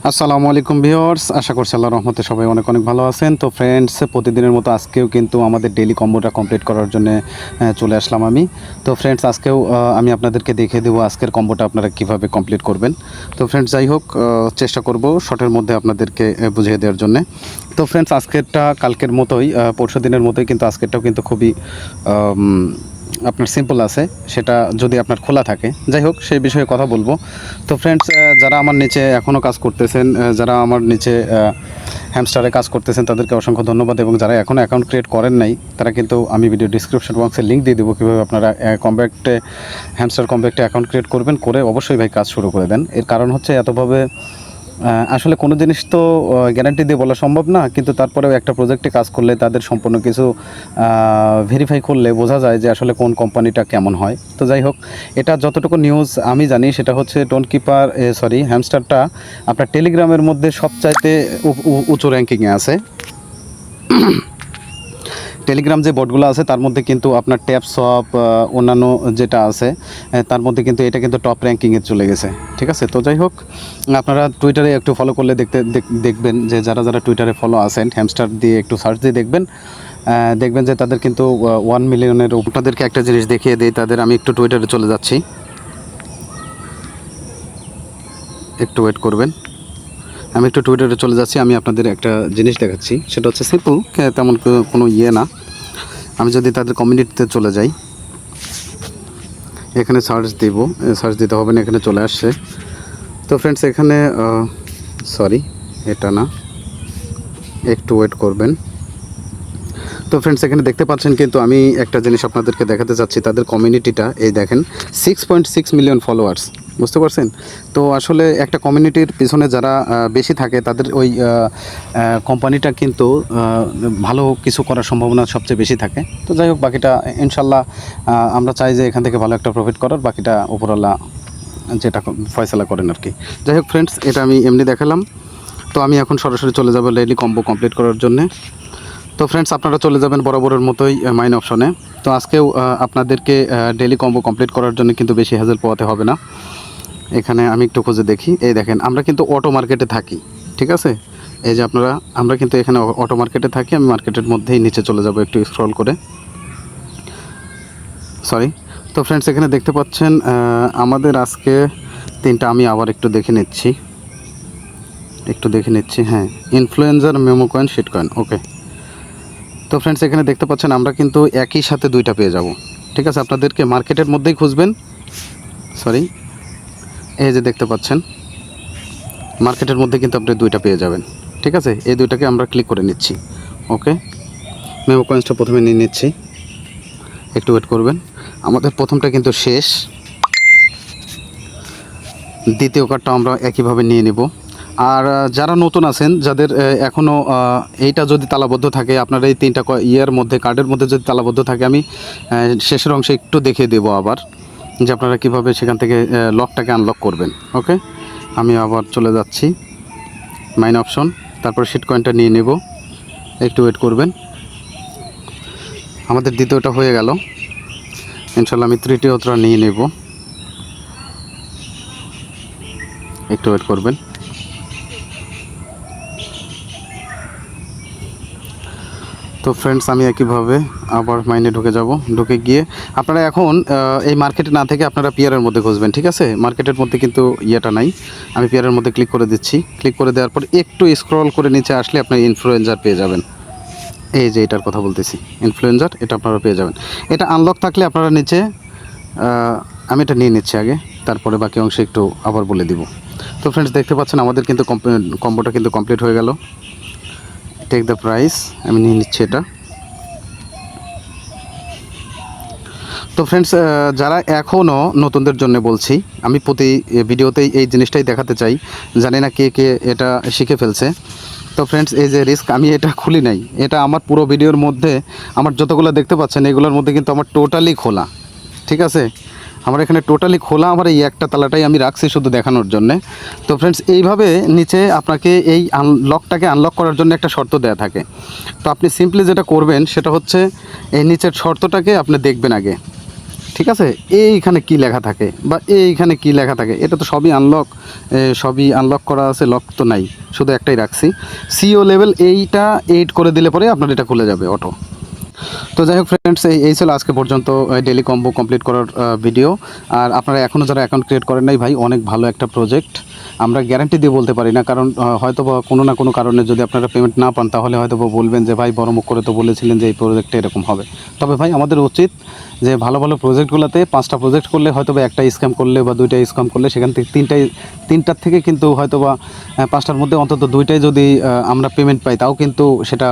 আসসালামু আলাইকুম ভিউয়ার্স, আশা করছি আল্লাহর রহমতে সবাই অনেক অনেক ভালো আছেন। তো ফ্রেন্ডস, প্রতিদিনের মতো আজকেও কিন্তু আমাদের ডেইলি কম্বোটা কমপ্লিট করার জন্য চলে আসলাম আমি। তো ফ্রেন্ডস, আজকেও আমি আপনাদেরকে দেখিয়ে দেবো আজকের কম্বোটা আপনারা কিভাবে কমপ্লিট করবেন। তো ফ্রেন্ডস, যাই হোক, চেষ্টা করব শর্টের মধ্যে আপনাদেরকে বুঝিয়ে দেওয়ার জন্য। তো ফ্রেন্ডস, আজকেরটা কালকের মতোই, পরশু দিনের মতোই কিন্তু আজকেরটাও কিন্তু খুবই আপনার সিম্পল আছে, সেটা যদি আপনার খোলা থাকে। যাই হোক, সেই বিষয়ে কথা বলবো। তো ফ্রেন্ডস, যারা আমার নিচে এখনও কাজ করতেছেন, যারা আমার নিচে হ্যামস্টারে কাজ করতেছেন, তাদেরকে অসংখ্য ধন্যবাদ। এবং যারা এখনও অ্যাকাউন্ট ক্রিয়েট করেন নাই, তারা কিন্তু আমি ভিডিও ডিসক্রিপশন বক্সে লিঙ্ক দিয়ে দেবো কীভাবে আপনারা কম্প্যাক্টে হ্যামস্টার কম্প্যাক্টে অ্যাকাউন্ট ক্রিয়েট করবেন। করে অবশ্যই ভাই কাজ শুরু করে দেন। এর কারণ হচ্ছে এতভাবে আসলে কোনো জিনিস তো গ্যারান্টি দিয়ে বলা সম্ভব না, কিন্তু তারপরেও একটা প্রজেক্টে কাজ করলে তাদের সম্পূর্ণ কিছু ভেরিফাই করলে বোঝা যায় যে আসলে কোন কোম্পানিটা কেমন হয়। তো যাই হোক, এটা যতটুকু নিউজ আমি জানি সেটা হচ্ছে হ্যামস্টারটা আপনার টেলিগ্রামের মধ্যে সবচাইতে উঁচু র্যাঙ্কিংয়ে আছে। টেলিগ্রাম যে বোর্ডগুলো আছে তার মধ্যে কিন্তু আপনার ট্যাপসপ অন্যান্য যেটা আছে তার মধ্যে কিন্তু এটা কিন্তু টপ র্যাঙ্কিংয়ে চলে গেছে। ঠিক আছে, তো যাই হোক, আপনারা টুইটারে একটু ফলো করলে দেখবেন যে যারা যারা টুইটারে ফলো আছেন, হ্যামস্টার দিয়ে একটু সার্চ দিয়ে দেখবেন যে তাদের কিন্তু 1 মিলিয়নের। আপনাদেরকে একটা জিনিস দেখিয়ে দিই তাদের। আমি একটু টুইটারে চলে যাচ্ছি, একটু ওয়েট করবেন। আমি একটু টুইটারে চলে যাচ্ছি, আমি আপনাদের একটা জিনিস দেখাচ্ছি। সেটা হচ্ছে সিম্পল, তেমন কোনো ইয়ে না। আমি যদি তাদের কমিউনিটিতে চলে যাই, এখানে সার্চ দিতে হবে না, এখানে চলে আসছে। তো ফ্রেন্ডস, এখানে এটা না, একটু ওয়েট করবেন। তো ফ্রেন্ডস, এখানে দেখতে পাচ্ছেন কিন্তু আমি একটা জিনিস আপনাদেরকে দেখাতে চাচ্ছি। তাদের কমিউনিটিটা এই দেখেন, 6.6 মিলিয়ন ফলোয়ার্স। বুঝতে পারছেন? তো আসলে একটা কমিউনিটির পিছনে যারা বেশি থাকে তাদের ওই কোম্পানিটা কিন্তু ভালো কিছু করার সম্ভাবনা সবচেয়ে বেশি থাকে। তো যাই হোক, বাকিটা ইনশাল্লাহ আমরা চাই যে এখান থেকে ভালো একটা প্রফিট করার, বাকিটা উপরওয়ালা যেটা ফয়সালা করেন আর কি। যাই হোক ফ্রেন্ডস, এটা আমি এমনি দেখালাম। তো আমি এখন সরাসরি চলে যাব ডেইলি কম্বো কমপ্লিট করার জন্যে। তো ফ্রেন্ডস, আপনারা চলে যাবেন বরাবরের মতোই মাইন অপশনে। তো আজকেও আপনাদেরকে ডেইলি কম্বো কমপ্লিট করার জন্য কিন্তু বেশি হ্যাজেল পোয়াতে হবে না। এখানে আমি একটু খুঁজে দেখি। এই দেখেন, আমরা কিন্তু অটো মার্কেটে থাকি। ঠিক আছে, এই যে আমরা কিন্তু এখানে অটো মার্কেটে থাকি। আমি মার্কেটের মধ্যেই নিচে চলে যাব একটু স্ক্রল করে। তো ফ্রেন্ডস, এখানে দেখতে পাচ্ছেন আমাদের আজকে তিনটা। আমি আবার একটু দেখে নিচ্ছি। হ্যাঁ, ইনফ্লুয়েঞ্জার, মেমো কয়েন, শিট কয়েন। ওকে। তো ফ্রেন্ডস, এখানে দেখতে পাচ্ছেন আমরা কিন্তু একই সাথে দুইটা পেয়ে যাব। ঠিক আছে, আপনাদেরকে মার্কেটের মধ্যেই খুঁজবেন। এই যে দেখতে পাচ্ছেন, মার্কেটের মধ্যে কিন্তু আপনি দুইটা পেয়ে যাবেন। ঠিক আছে, এই দুইটাকে আমরা ক্লিক করে নিচ্ছি। ওকে, মেমো কয়েন্সটা প্রথমে নিয়ে নিচ্ছি, একটু ওয়েট করবেন। আমাদের প্রথমটা কিন্তু শেষ, দ্বিতীয় কার্ডটা আমরা একইভাবে নিয়ে নিব। আর যারা নতুন আছেন, যাদের এখনও এইটা যদি তালাবদ্ধ থাকে, আপনার এই তিনটা মধ্যে কার্ডের মধ্যে যদি তালাবদ্ধ থাকে, আমি শেষের অংশে একটু দেখিয়ে দেবো আবার যে আপনারা কীভাবে সেখান থেকে লকটাকে আনলক করবেন। ওকে, আমি আবার চলে যাচ্ছি মাইন অপশন, তারপর শিট কয়েনটা নিয়ে নেব, একটু ওয়েট করবেন। আমাদের দ্বিতীয়টা হয়ে গেল। ইনশাল্লাহ আমি তৃতীয়টা নিয়ে নেব, একটু ওয়েট করবেন। তো ফ্রেন্ডস, আমি একইভাবে আবার মাইনে ঢুকে গিয়ে আপনারা এখন এই মার্কেটে না থেকে আপনারা পিয়ারের মধ্যে খুঁজবেন। ঠিক আছে, মার্কেটের মধ্যে কিন্তু ইয়েটা নাই। আমি পিয়ারের মধ্যে ক্লিক করে দিচ্ছি। ক্লিক করে দেওয়ার পর একটু স্ক্রল করে নিচে আসলে আপনার ইনফ্লুয়েঞ্জার পেয়ে যাবেন। এই যে এটার কথা বলতেছি, ইনফ্লুয়েঞ্জার, এটা আপনারা পেয়ে যাবেন। এটা আনলক থাকলে আপনারা নিচে, আমি এটা নিয়ে নিচ্ছি আগে, তারপরে বাকি অংশ একটু আবার বলে দিব। তো ফ্রেন্ডস, দেখতে পাচ্ছেন আমাদের কিন্তু কম্বোটা কিন্তু কমপ্লিট হয়ে গেল। টেক দ্য প্রাইস, আমি নিয়ে নিচ্ছি এটা। তো ফ্রেন্ডস, যারা এখনও নতুনদের জন্য বলছি, আমি প্রতি ভিডিওতেই এই জিনিসটাই দেখাতে চাই। জানি না কে কে এটা শিখে ফেলছে। তো ফ্রেন্ডস, এই যে রিস্ক, আমি এটা খুলি নাই। এটা আমার পুরো ভিডিওর মধ্যে আমার যতগুলো দেখতে পাচ্ছেন এগুলোর মধ্যে কিন্তু আমার টোটালি খোলা। ঠিক আছে, আমার এখানে টোটালি খোলা। আমার এই একটা তালাটাই আমি রাখছি শুধু দেখানোর জন্যে। তো ফ্রেন্ডস, এইভাবে নিচে আপনাকে এই লকটাকে আনলক করার জন্য একটা শর্ত দেওয়া থাকে। তো আপনি সিম্পলি যেটা করবেন সেটা হচ্ছে এই নিচের শর্তটাকে আপনি দেখবেন আগে। ঠিক আছে, এইখানে কি লেখা থাকে বা এইখানে কি লেখা থাকে, এটা তো সবই আনলক করা আছে, লক তো নাই, শুধু একটাই রাখছি সিও লেভেল। এইটা 8 করে দিলে পরে আপনার এটা খুলে যাবে অটো। তো যাই হোক ফ্রেন্ডস, এই ছিল আজকে পর্যন্ত ডেলি কম্বো কমপ্লিট করার ভিডিও। আর আপনারা এখনও যারা অ্যাকাউন্ট ক্রিয়েট করেন নাই ভাই, অনেক ভালো একটা প্রজেক্ট। আমরা গ্যারান্টি দিয়ে বলতে পারি না, কারণ হয়তো বা কোনো না কোনো কারণে যদি আপনারা পেমেন্ট না পান, তাহলে হয়তো বা বলবেন যে ভাই বড় মুখ করে তো বলেছিলেন যে এই প্রজেক্টটা এরকম হবে। তবে ভাই আমাদের উচিত যে ভালো ভালো প্রজেক্টগুলোতে 5টা প্রজেক্ট করলে হয়তো বা একটা স্ক্যাম করলে বা 2টা স্ক্যাম করলে সেখান থেকে তিনটার থেকে কিন্তু হয়তো বা 5টার মধ্যে অন্তত 2টাই যদি আমরা পেমেন্ট পাই, তাও কিন্তু সেটা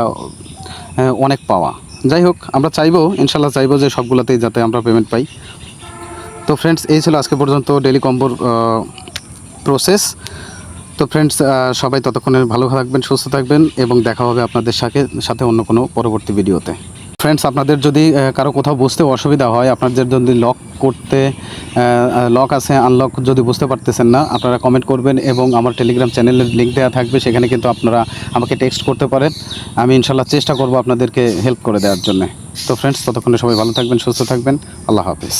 অনেক পাওয়া। যাই হোক, আমরা ইনশাল্লাহ চাইবো যে সবগুলোতেই যাতে আমরা পেমেন্ট পাই। তো ফ্রেন্ডস, এই ছিল আজকে পর্যন্ত ডেলি কম্বোর প্রসেস। তো ফ্রেন্ডস, সবাই ততক্ষণে ভালো থাকবেন, সুস্থ থাকবেন, এবং দেখা হবে আপনাদের সাথে অন্য কোনো পরবর্তী ভিডিওতে। ফ্রেন্ডস, আপনাদের যদি কারো কোথাও বুঝতে অসুবিধা হয়, আপনাদের যদি লক আছে আনলক যদি বুঝতে পারতেছেন না, আপনারা কমেন্ট করবেন, এবং আমার টেলিগ্রাম চ্যানেলের লিঙ্ক দেওয়া থাকবে, সেখানে কিন্তু আপনারা আমাকে টেক্সট করতে পারেন। আমি ইনশাল্লাহ চেষ্টা করব আপনাদেরকে হেল্প করে দেওয়ার জন্য। তো ফ্রেন্ডস, ততক্ষণে সবাই ভালো থাকবেন, সুস্থ থাকবেন। আল্লাহ হাফেজ।